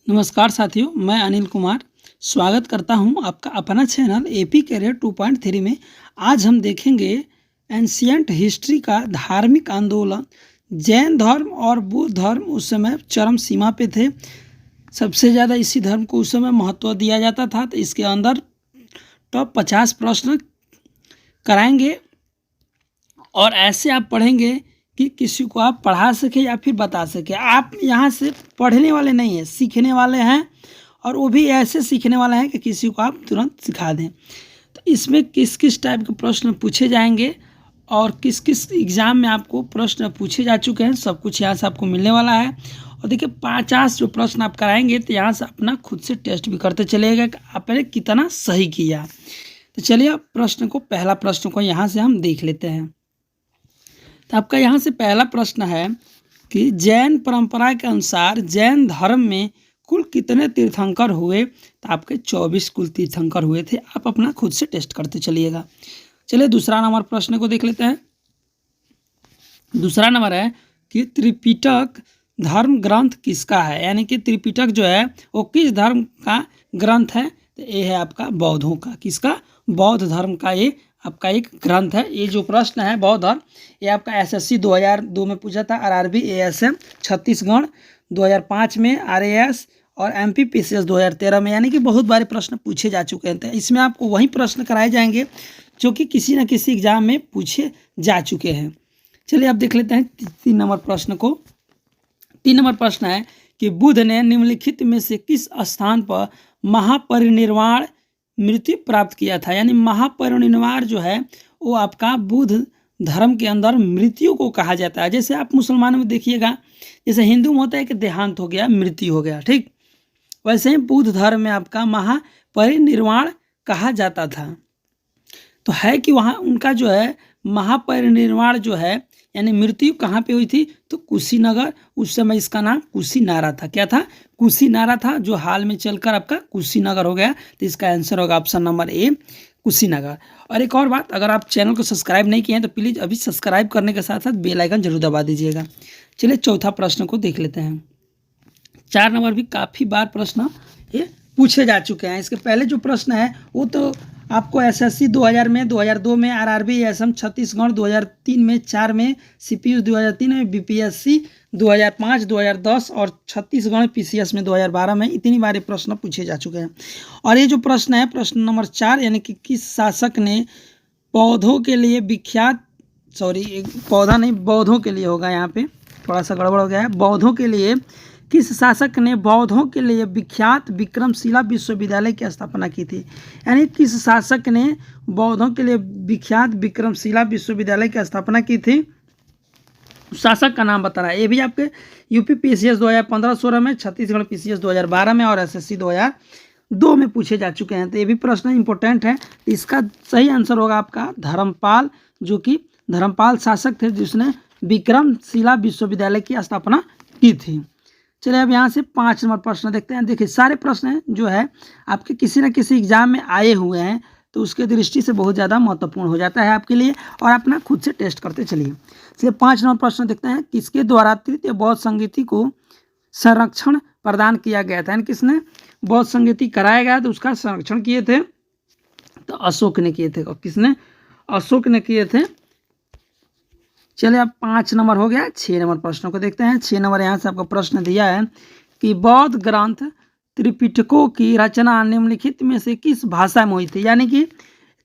नमस्कार साथियों, मैं अनिल कुमार स्वागत करता हूं आपका अपना चैनल एपी कैरियर 2.3 में। आज हम देखेंगे एंशियंट हिस्ट्री का धार्मिक आंदोलन। जैन धर्म और बुद्ध धर्म उस समय चरम सीमा पे थे। सबसे ज़्यादा इसी धर्म को उस समय महत्व दिया जाता था। तो इसके अंदर टॉप 50 प्रश्न कराएंगे और ऐसे आप पढ़ेंगे कि किसी को आप पढ़ा सके या फिर बता सके। आप यहाँ से पढ़ने वाले नहीं हैं, सीखने वाले हैं, और वो भी ऐसे सीखने वाले हैं कि किसी को आप तुरंत सिखा दें। तो इसमें किस किस टाइप के प्रश्न पूछे जाएंगे और किस किस एग्ज़ाम में आपको प्रश्न पूछे जा चुके हैं, सब कुछ यहाँ से आपको मिलने वाला है। और देखिए 50 जो प्रश्न आप कराएंगे तो यहाँ से अपना खुद से टेस्ट भी करते चलिएगा कि आपने कितना सही किया। तो चलिए अब प्रश्न को, पहला प्रश्न को यहाँ से हम देख लेते हैं। तो आपका यहाँ से पहला प्रश्न है कि जैन परंपरा के अनुसार जैन धर्म में कुल कितने तीर्थंकर हुए? तो आपके 24 कुल तीर्थंकर हुए थे। आप अपना खुद से टेस्ट करते चलिएगा। चलिए दूसरा नंबर प्रश्न को देख लेते हैं। दूसरा नंबर है कि त्रिपिटक धर्म ग्रंथ किसका है? यानी कि त्रिपिटक जो है वो किस धर्म का ग्रंथ है? तो ये है आपका बौद्धों का। किसका? बौद्ध धर्म का ये आपका एक ग्रंथ है। ये जो प्रश्न है बौद्ध धर्म, ये आपका एसएससी 2002 में पूछा था, आरआरबी एएसएम छत्तीसगढ़ 2005 में, आरएएस और एमपीपीसीएस 2013 में, यानी कि बहुत बारे प्रश्न पूछे जा चुके हैं। तो इसमें आपको वही प्रश्न कराए जाएंगे जो कि किसी न किसी एग्जाम में पूछे जा चुके हैं। चलिए अब देख लेते हैं 3 नंबर प्रश्न को। 3 नंबर प्रश्न है कि बुद्ध ने निम्नलिखित में से किस स्थान पर महापरिनिर्वाण मृत्यु प्राप्त किया था? यानी महापरिनिर्वाण जो है वो आपका बुद्ध धर्म के अंदर मृत्यु को कहा जाता है। जैसे आप मुसलमानों में देखिएगा, जैसे हिंदू में होता है कि देहांत हो गया, मृत्यु हो गया, ठीक, वैसे ही बुद्ध धर्म में आपका महापरिनिर्वाण कहा जाता था। तो है कि वहाँ उनका जो है महापरिनिर्वाण जो है यानी मृत्यु कहाँ पे हुई थी? तो कुशीनगर। उस समय इसका नाम कुशीनारा था। क्या था? कुशीनारा था, जो हाल में चलकर आपका कुशीनगर हो गया। तो इसका आंसर होगा ऑप्शन नंबर ए, कुशीनगर। और एक और बात, अगर आप चैनल को सब्सक्राइब नहीं किए हैं तो प्लीज़ अभी सब्सक्राइब करने के साथ साथ बेल आइकन जरूर दबा दीजिएगा। चलिए चौथा प्रश्न को देख लेते हैं। 4 नंबर भी काफ़ी बार प्रश्न ये पूछे जा चुके हैं। इसके पहले जो प्रश्न है वो तो आपको एसएससी 2000 में, 2002 में, आरआरबी एएसएम छत्तीसगढ़ 2003 में, 4 में, सीपीयू 2003 में, बीपीएससी 2005, 2010 और छत्तीसगढ़ पीसीएस में 2012 में, इतनी बारे प्रश्न पूछे जा चुके हैं। और ये जो प्रश्न है प्रश्न नंबर 4, यानी कि किस शासक ने पौधों के लिए विख्यात, पौधा नहीं, बौद्धों के लिए होगा, यहाँ पे थोड़ा सा गड़बड़ हो गया है। बौद्धों के लिए किस शासक ने बौद्धों के लिए विख्यात विक्रमशिला विश्वविद्यालय की स्थापना की थी? यानी किस शासक ने बौद्धों के लिए विख्यात विक्रमशिला विश्वविद्यालय की स्थापना की थी? शासक का नाम बताना है। ये भी आपके यूपी पीसीएस 2015-16 में, छत्तीसगढ़ पीसीएस 2012 में और एसएससी 2002 में पूछे जा चुके हैं। तो ये भी प्रश्न इंपॉर्टेंट है। इसका सही आंसर होगा आपका धर्मपाल, जो कि धर्मपाल शासक थे जिसने विक्रमशिला विश्वविद्यालय की स्थापना की थी। चलिए अब यहाँ से 5 नंबर प्रश्न देखते हैं। देखिए सारे प्रश्न जो है आपके किसी न किसी एग्जाम में आए हुए हैं, तो उसके दृष्टि से बहुत ज़्यादा महत्वपूर्ण हो जाता है आपके लिए, और अपना खुद से टेस्ट करते चलिए। चलिए 5 नंबर प्रश्न देखते हैं। किसके द्वारा तृतीय बौद्ध संगीति को संरक्षण प्रदान किया गया था? यानी किसने बौद्ध संगीति कराया गया तो उसका संरक्षण किए थे? तो अशोक ने किए थे। और किसने? अशोक ने किए थे। चलिए अब 5 नंबर हो गया। 6 नंबर प्रश्न को देखते हैं। 6 नंबर यहाँ से आपको प्रश्न दिया है कि बौद्ध ग्रंथ त्रिपिटकों की रचना निम्नलिखित में से किस भाषा में हुई थी? यानी कि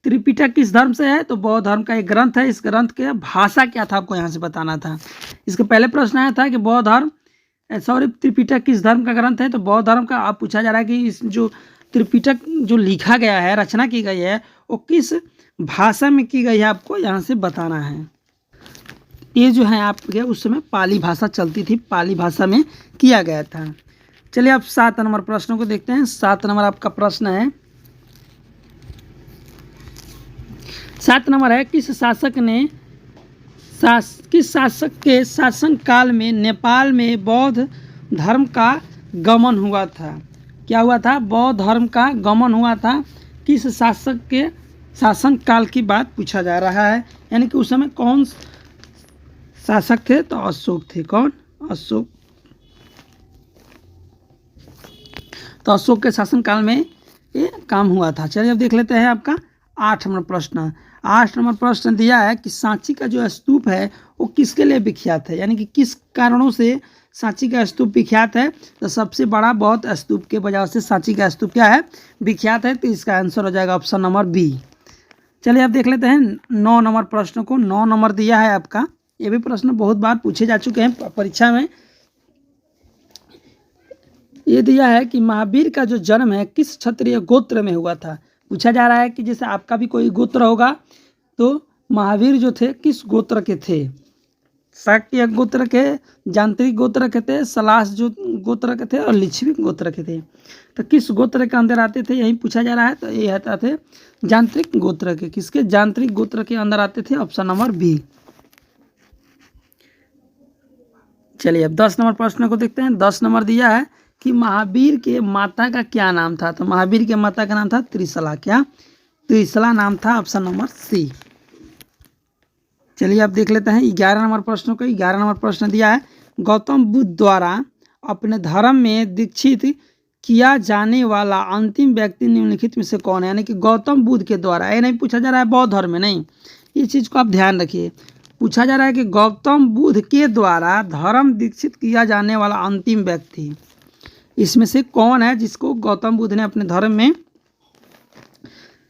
त्रिपिटक किस धर्म से है? तो बौद्ध धर्म का एक ग्रंथ है। इस ग्रंथ के भाषा क्या था आपको यहाँ से बताना था। इसके पहले प्रश्न आया था कि बौद्ध धर्म, त्रिपिटक किस धर्म का ग्रंथ है? तो बौद्ध धर्म का। आप पूछा जा रहा है कि इस जो त्रिपिटक जो लिखा गया है, रचना की गई है, वो किस भाषा में की गई है, आपको यहाँ से बताना है। ये जो है आपके उस समय पाली भाषा चलती थी, पाली भाषा में किया गया था। चलिए अब 7 नंबर प्रश्नों को देखते हैं। 7 नंबर आपका प्रश्न है, 7 नंबर है किस शासक के शासन काल में नेपाल में बौद्ध धर्म का गमन हुआ था? क्या हुआ था? बौद्ध धर्म का गमन हुआ था। किस शासक के शासन काल की बात पूछा जा रहा है? यानी कि उस समय कौन शासक थे? तो अशोक थे। कौन? अशोक। तो अशोक के शासनकाल में ये काम हुआ था। चलिए अब देख लेते हैं आपका 8 नंबर प्रश्न। 8 नंबर प्रश्न दिया है कि सांची का जो स्तूप है वो किसके लिए विख्यात है, यानी कि किस कारणों से सांची का स्तूप विख्यात है। तो सबसे बड़ा बौद्ध स्तूप के वजह से सांची का स्तूप क्या है, विख्यात है। तो इसका आंसर हो जाएगा ऑप्शन नंबर बी। चलिए अब देख लेते हैं 9 नंबर प्रश्न को। 9 नंबर दिया है आपका, ये भी प्रश्न बहुत बार पूछे जा चुके हैं परीक्षा में। ये दिया है कि महावीर का जो जन्म है किस क्षत्रिय गोत्र में हुआ था। पूछा जा रहा है कि जैसे आपका भी कोई गोत्र होगा तो महावीर जो थे किस गोत्र के थे। शाक्य गोत्र के, यांत्रिक गोत्र के थे, सलास जो गोत्र के थे और लिच्छवी गोत्र के थे। तो किस गोत्र के अंदर आते थे यही पूछा जा रहा है। तो ये आता थे यांत्रिक गोत्र के। किसके, यांत्रिक गोत्र के अंदर आते थे, ऑप्शन नंबर बी। चलिए अब 10 नंबर प्रश्न को देखते हैं। 10 नंबर दिया है कि महावीर के माता का क्या नाम था। तो महावीर के माता का नाम था त्रिशला। क्या, त्रिशला नाम था, ऑप्शन नंबर सी। चलिए अब देख लेते हैं 11 नंबर प्रश्न को। 11 नंबर प्रश्न दिया है गौतम बुद्ध द्वारा अपने धर्म में दीक्षित किया जाने वाला अंतिम व्यक्ति निम्नलिखित में से कौन है। यानी कि गौतम बुद्ध के द्वारा, ये नहीं पूछा जा रहा है बौद्ध धर्म में, नहीं, इस चीज़ को आप ध्यान रखिए। पूछा जा रहा है कि गौतम बुद्ध के द्वारा धर्म दीक्षित किया जाने वाला अंतिम व्यक्ति इसमें से कौन है जिसको गौतम बुद्ध ने अपने धर्म में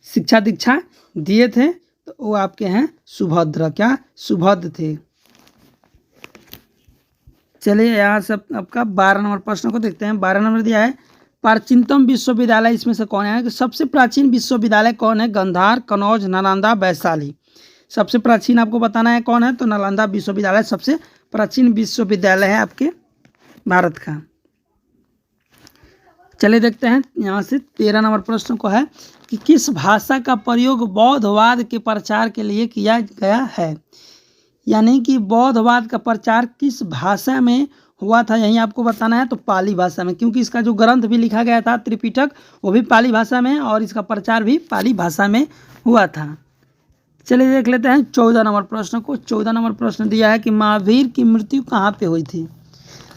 शिक्षा दीक्षा दिए थे। तो वो आपके हैं सुभद्र। क्या, सुभद्र थे। चलिए यहाँ से आपका 12 नंबर प्रश्न को देखते हैं। 12 नंबर दिया है प्राचीनतम विश्वविद्यालय इसमें से कौन है। सबसे प्राचीन विश्वविद्यालय कौन है। गांधार, कनौज, नालंदा, वैशाली। सबसे प्राचीन आपको बताना है कौन है। तो नालंदा विश्वविद्यालय सबसे प्राचीन विश्वविद्यालय है आपके भारत का। चलिए देखते हैं यहाँ से 13 नंबर प्रश्न को है कि किस भाषा का प्रयोग बौद्धवाद के प्रचार के लिए किया गया है। यानी कि बौद्धवाद का प्रचार किस भाषा में हुआ था, यही आपको बताना है। तो पाली भाषा में, क्योंकि इसका जो ग्रंथ भी लिखा गया था त्रिपिटक वो भी पाली भाषा में और इसका प्रचार भी पाली भाषा में हुआ था। चलिए देख लेते हैं 14 नंबर प्रश्न को। 14 नंबर प्रश्न दिया है कि महावीर की मृत्यु कहाँ पे हुई थी।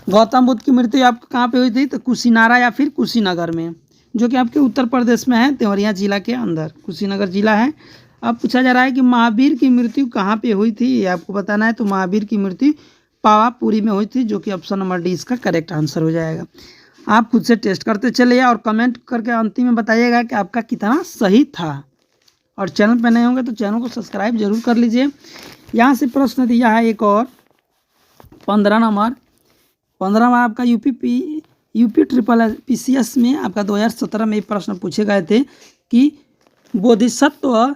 गौतम बुद्ध की मृत्यु आपको कहाँ पे हुई थी। तो कुशीनारा या फिर कुशीनगर में, जो कि आपके उत्तर प्रदेश में है, देवरिया जिला के अंदर कुशीनगर जिला है। अब पूछा जा रहा है कि महावीर की मृत्यु कहाँ पे हुई थी, ये आपको बताना है। तो महावीर की मृत्यु पावापुरी में हुई थी, जो कि ऑप्शन नंबर डी इसका करेक्ट आंसर हो जाएगा। आप खुद से टेस्ट करते चलिए और कमेंट करके अंतिम में बताइएगा कि आपका कितना सही था। और चैनल पर नए होंगे तो चैनल को सब्सक्राइब जरूर कर लीजिए। यहाँ से प्रश्न दिया है एक और 15 नंबर। 15 नंबर आपका यूपी ट्रिपल PCS में आपका 2017 में प्रश्न पूछे गए थे कि बोधिसत्व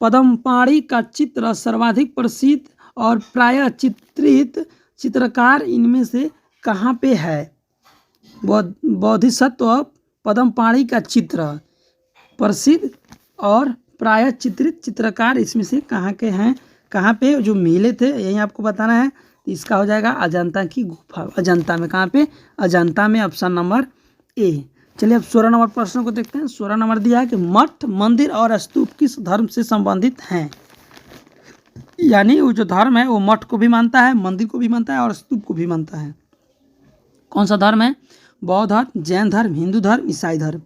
पद्मपाणि का चित्र सर्वाधिक प्रसिद्ध और प्रायः चित्रित चित्रकार इनमें से कहाँ पे है। बोधिसत्व पद्मपाणि का चित्र प्रसिद्ध और प्रायः चित्रित चित्रकार इसमें से कहाँ के हैं, कहाँ पे जो मिले थे, यही आपको बताना है। इसका हो जाएगा अजंता की गुफा। अजंता में, कहाँ पे, अजंता में, ऑप्शन नंबर ए। चलिए अब 16 नंबर प्रश्न को देखते हैं। 16 नंबर दिया है कि मठ, मंदिर और स्तूप किस धर्म से संबंधित हैं। यानी वो जो धर्म है वो मठ को भी मानता है, मंदिर को भी मानता है और स्तूप को भी मानता है। कौन सा धर्म है। बौद्ध धर्म, जैन धर्म, हिंदू धर्म, ईसाई धर्म,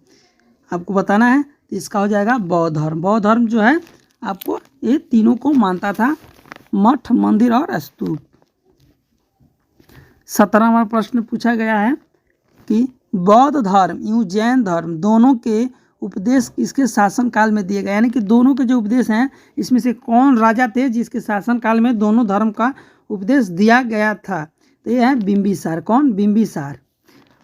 आपको बताना है। तो इसका हो जाएगा बौद्ध धर्म। बौद्ध धर्म जो है आपको ये तीनों को मानता था, मठ, मंदिर और स्तूप। 17 नंबर प्रश्न पूछा गया है कि बौद्ध धर्म एवं जैन धर्म दोनों के उपदेश किसके शासनकाल में दिए गए। यानी कि दोनों के जो उपदेश हैं इसमें से कौन राजा थे जिसके शासनकाल में दोनों धर्म का उपदेश दिया गया था। तो ये है बिंबिसार। कौन, बिंबिसार।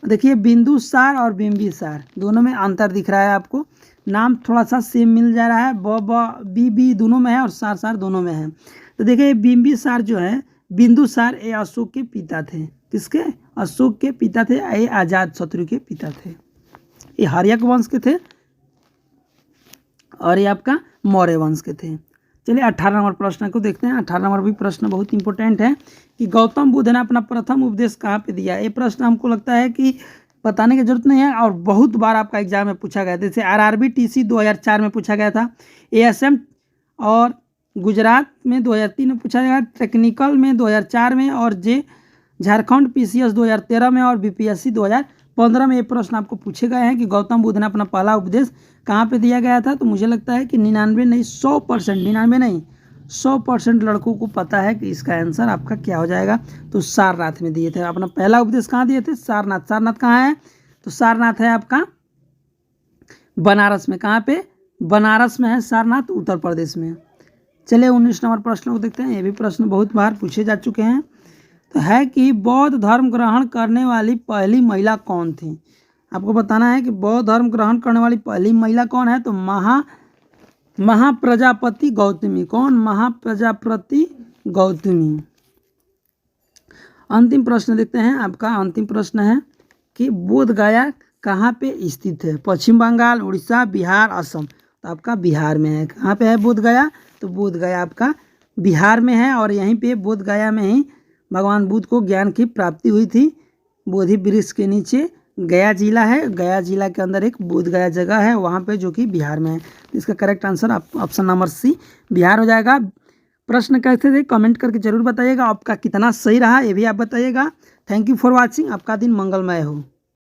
देखिए बिंदुसार और बिंबिसार दोनों में अंतर दिख रहा है आपको। नाम थोड़ा सा सेम मिल जा रहा है, बी दोनों में है और सार दोनों में है। तो देखिए बिंबिसार जो है, बिंदुसार ये अशोक के पिता थे। किसके, अशोक के पिता थे। ये आजाद शत्रु के पिता थे। ये हर्यक वंश के थे और ये आपका मौर्य वंश के थे। चलिए 18 नंबर प्रश्न को देखते हैं। 18 नंबर भी प्रश्न बहुत इंपॉर्टेंट है कि गौतम बुद्ध ने अपना प्रथम उपदेश कहाँ पे दिया। ये प्रश्न हमको लगता है कि बताने की जरूरत नहीं है और बहुत बार आपका एग्जाम में पूछा गया। जैसे RRB TC 2004 में पूछा गया था, ASM और गुजरात में 2003 में पूछा गया, टेक्निकल में 2004 में और झारखंड PCS 2013 में और BPSC 15 में ये प्रश्न आपको पूछे गए हैं कि गौतम बुद्ध ने अपना पहला उपदेश कहाँ पे दिया गया था। तो मुझे लगता है कि 99 नहीं 100%, 99 नहीं 100% लड़कों को पता है कि इसका आंसर आपका क्या हो जाएगा। तो सारनाथ में दिए थे अपना पहला उपदेश। कहाँ दिए थे? सारनाथ। सारनाथ कहाँ है? तो सारनाथ है आपका बनारस में। कहाँ पे? बनारस में है सारनाथ, उत्तर प्रदेश में। चलिए 19 नंबर प्रश्न को देखते हैं। ये भी प्रश्न बहुत बार पूछे जा चुके हैं। तो है कि बौद्ध धर्म ग्रहण करने वाली पहली महिला कौन थी। आपको बताना है कि बौद्ध धर्म ग्रहण करने वाली पहली महिला कौन है। तो महाप्रजापति गौतमी। कौन? महाप्रजापति गौतमी। अंतिम प्रश्न देखते हैं। आपका अंतिम प्रश्न है कि बोध गया कहाँ पे स्थित है। पश्चिम बंगाल, उड़ीसा, बिहार, असम। तो आपका बिहार में है। कहाँ पे है बोध गया? तो बोध गया आपका बिहार में है। और यहीं पे बोध गया में ही भगवान बुद्ध को ज्ञान की प्राप्ति हुई थी। बोधि वृक्ष के नीचे गया जिला है। गया जिला के अंदर एक बोध गया जगह है वहाँ पे, जो कि बिहार में है। इसका correct answer option number C Bihar हो जाएगा। प्रश्न कैसे थे कमेंट करके जरूर बताइएगा। आपका कितना सही रहा ये भी आप बताइएगा। Thank you for watching. आपका दिन मंगलमय हो।